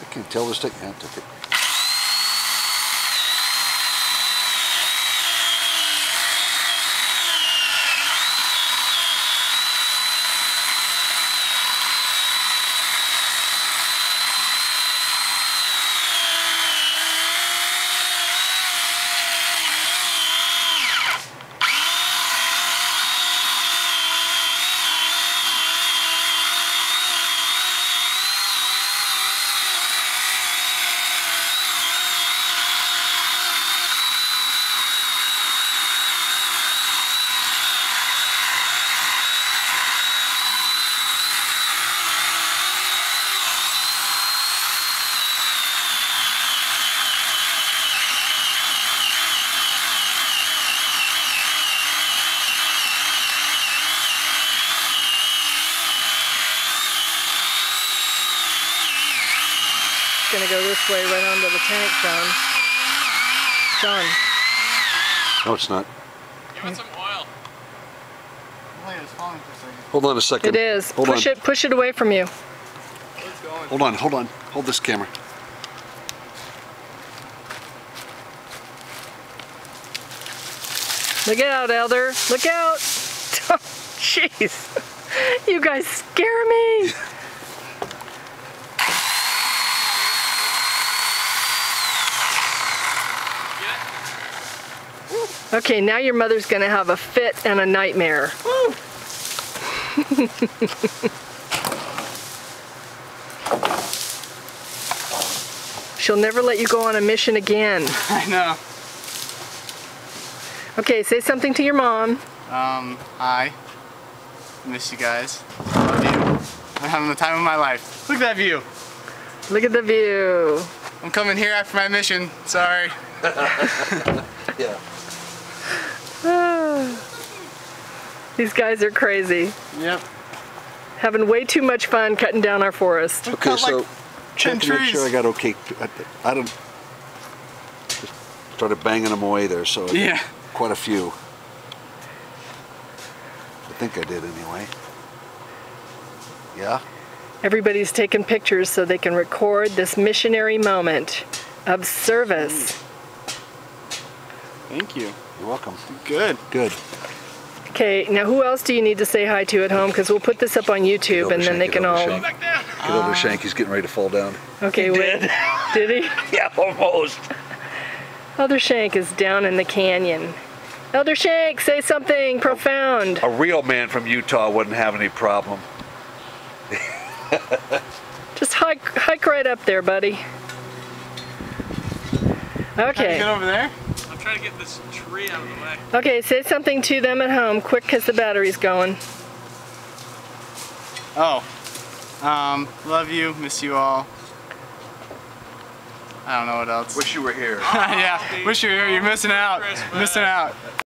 I can't tell this thing. I took it. Gonna go this way right onto the tank, John. John. No, it's not. Give it some oil. It's falling for a second. Hold on a second. It is. Hold on. Push it away from you. It's going. Hold on. Hold this camera. Look out, Elder. Look out. Oh, jeez. You guys scare me. Okay, now your mother's gonna have a fit and a nightmare. She'll never let you go on a mission again. I know. Okay, say something to your mom. Hi. Miss you guys. Love you. I'm having the time of my life. Look at that view. Look at the view. I'm coming here after my mission. Sorry. Yeah. These guys are crazy. Yep. Having way too much fun cutting down our forest. Okay, cut so like check 10 to make trees. sure I got okay. I don't. Just started banging them away there, so I Yeah. quite a few. I think I did anyway. Yeah. Everybody's taking pictures so they can record this missionary moment of service. Thank you. You're welcome. Good. Good. Okay, now who else do you need to say hi to at home? Because we'll put this up on YouTube and then they can all... Get over Shank. He's getting ready to fall down. Okay, wait. Did he? Yeah, almost. Elder Schenk is down in the canyon. Elder Schenk, say something profound. A real man from Utah wouldn't have any problem. Just hike right up there, buddy. Okay. Get over there. I'm trying to get this tree out of the way. Okay, say something to them at home, quick, because the battery's going. Oh. Love you. Miss you all. I don't know what else. Wish you were here. Yeah. Wish you were here. You're missing out. Christmas. Missing out.